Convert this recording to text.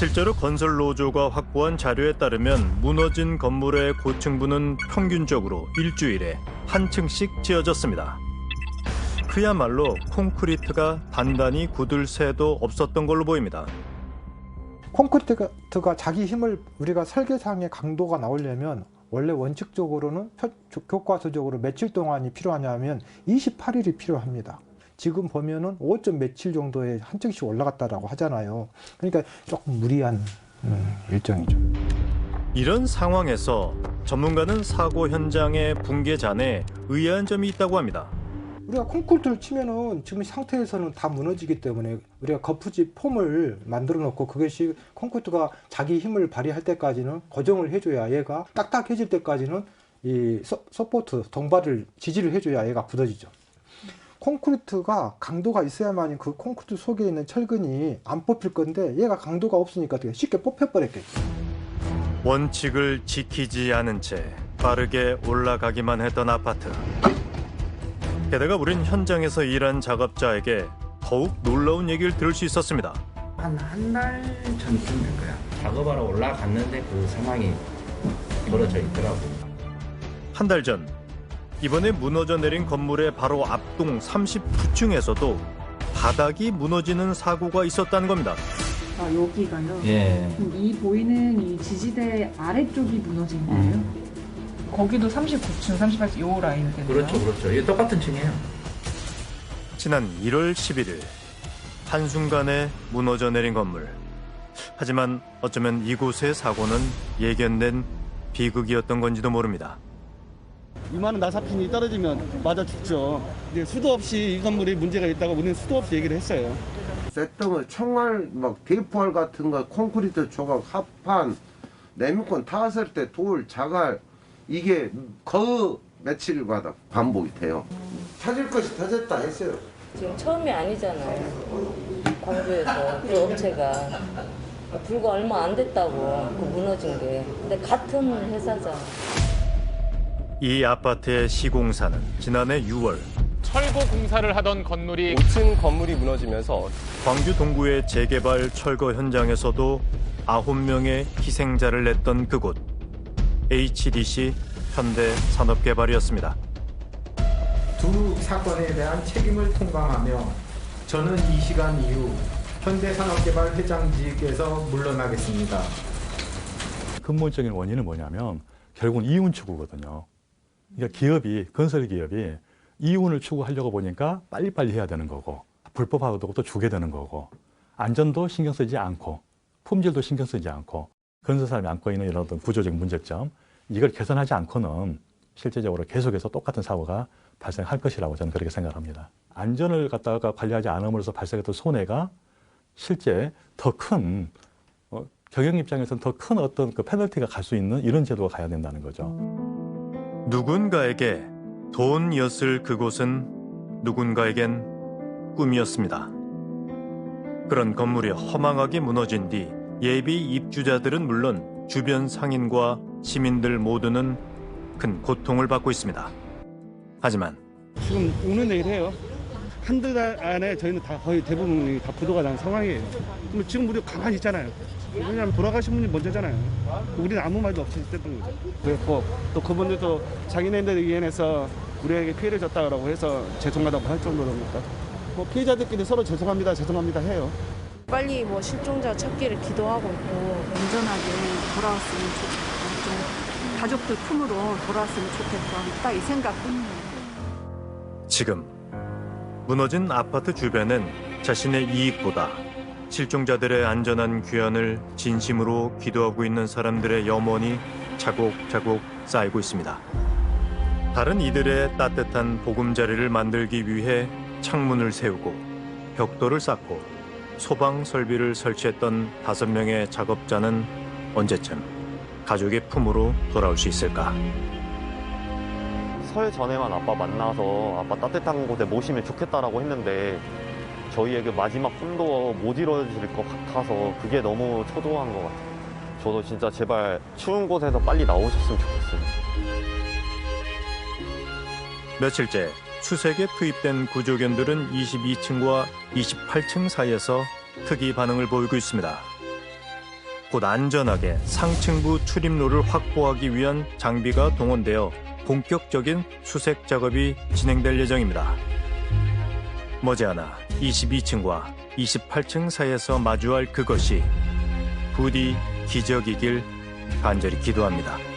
실제로 건설 노조가 확보한 자료에 따르면 무너진 건물의 고층부는 평균적으로 일주일에 한 층씩 지어졌습니다. 그야말로 콘크리트가 단단히 굳을 새도 없었던 걸로 보입니다. 콘크리트가 자기 힘을 우리가 설계상의 강도가 나오려면 원래 원칙적으로는 교과서적으로 며칠 동안이 필요하냐면 28일이 필요합니다. 지금 보면은 5점 며칠 정도에 한 층씩 올라갔다라고 하잖아요. 그러니까 조금 무리한 일정이죠. 이런 상황에서 전문가는 사고 현장의 붕괴 잔에 의아한 점이 있다고 합니다. 우리가 콘크리트를 치면은 지금 상태에서는 다 무너지기 때문에 우리가 거푸집 폼을 만들어 놓고 그것이 콘크리트가 자기 힘을 발휘할 때까지는 고정을 해줘야 얘가 딱딱해질 때까지는 이 서포트 동발을 지지를 해줘야 얘가 굳어지죠. 콘크리트가 강도가 있어야만 그 콘크리트 속에 있는 철근이 안 뽑힐 건데 얘가 강도가 없으니까 되게 쉽게 뽑혀버렸겠죠. 원칙을 지키지 않은 채 빠르게 올라가기만 했던 아파트. 게다가 우린 현장에서 일한 작업자에게 더욱 놀라운 얘기를 들을 수 있었습니다. 한 달 전쯤 될 거야. 작업하러 올라갔는데 그 상황이 벌어져 있더라고. 한 달 전, 이번에 무너져 내린 건물의 바로 앞동 39층에서도 바닥이 무너지는 사고가 있었다는 겁니다. 아, 여기가요? 예. 그럼 이 보이는 이 지지대 아래쪽이 무너진 거예요? 거기도 39층, 38층 요 라인 되나요? 그렇죠. 이게 똑같은 층이에요. 지난 1월 11일, 한순간에 무너져 내린 건물. 하지만 어쩌면 이곳의 사고는 예견된 비극이었던 건지도 모릅니다. 이만한 나사핀이 떨어지면 맞아 죽죠. 근데 수도 없이 이 건물이 문제가 있다고 우리는 수도 없이 얘기를 했어요. 쇳덩을 총알 막 대포알 같은 거 콘크리트 조각 합판 내미권 탔을 때 돌 자갈 이게 거의 며칠마다 반복이 돼요. 찾을 것이 터졌다 했어요. 지금 처음이 아니잖아요. 광주에서 그 업체가 불과 얼마 안 됐다고 그 무너진 게. 근데 같은 회사잖아. 이 아파트의 시공사는 지난해 6월 철거 공사를 하던 건물이 5층 건물이 무너지면서 광주 동구의 재개발 철거 현장에서도 9명의 희생자를 냈던 그곳 HDC 현대산업개발이었습니다. 두 사건에 대한 책임을 통감하며 저는 이 시간 이후 현대산업개발 회장직에서 물러나겠습니다. 근본적인 원인은 뭐냐면 결국은 이윤 추구거든요. 그러니까 기업이, 건설 기업이 이윤을 추구하려고 보니까 빨리빨리 해야 되는 거고 불법하고도 또 주게 되는 거고 안전도 신경 쓰지 않고 품질도 신경 쓰지 않고 건설 사람이 안고 있는 이런 어떤 구조적 문제점 이걸 개선하지 않고는 실제적으로 계속해서 똑같은 사고가 발생할 것이라고 저는 그렇게 생각합니다. 안전을 갖다가 관리하지 않음으로써 발생했던 손해가 실제 더 큰 경영 입장에서는 더 큰 어떤 그 페널티가 갈 수 있는 이런 제도가 가야 된다는 거죠. 누군가에게 돈이었을 그곳은 누군가에겐 꿈이었습니다. 그런 건물이 허망하게 무너진 뒤 예비 입주자들은 물론 주변 상인과 시민들 모두는 큰 고통을 받고 있습니다. 하지만 지금 오늘 내일 해요. 한두 달 안에 저희는 다 거의 대부분이 다 부도가 난 상황이에요. 근데 지금 우리 가만히 있잖아요. 왜냐하면 돌아가신 분이 먼저잖아요. 우리는 아무 말도 없이 있었던 거죠. 그랬고 또 그분들도 자기네들 위원회에서 우리에게 피해를 줬다고 해서 죄송하다고 할 정도로니까 뭐 피해자들끼리 서로 죄송합니다 해요. 빨리 뭐 실종자 찾기를 기도하고 있고 안전하게 돌아왔으면 좋겠다. 좀 가족들 품으로 돌아왔으면 좋겠다. 딱 이 생각뿐이에요. 지금 무너진 아파트 주변엔 자신의 이익보다 실종자들의 안전한 귀환을 진심으로 기도하고 있는 사람들의 염원이 차곡차곡 쌓이고 있습니다. 다른 이들의 따뜻한 보금자리를 만들기 위해 창문을 세우고 벽돌을 쌓고 소방 설비를 설치했던 5명의 작업자는 언제쯤 가족의 품으로 돌아올 수 있을까? 설 전에만 아빠 만나서 아빠 따뜻한 곳에 모시면 좋겠다라고 했는데 저희에게 마지막 꿈도 못 이뤄질 것 같아서 그게 너무 초조한 것 같아요. 저도 진짜 제발 추운 곳에서 빨리 나오셨으면 좋겠어요. 며칠째 수색에 투입된 구조견들은 22층과 28층 사이에서 특이 반응을 보이고 있습니다. 곧 안전하게 상층부 출입로를 확보하기 위한 장비가 동원되어 본격적인 수색 작업이 진행될 예정입니다. 머지않아 22층과 28층 사이에서 마주할 그것이 부디 기적이길 간절히 기도합니다.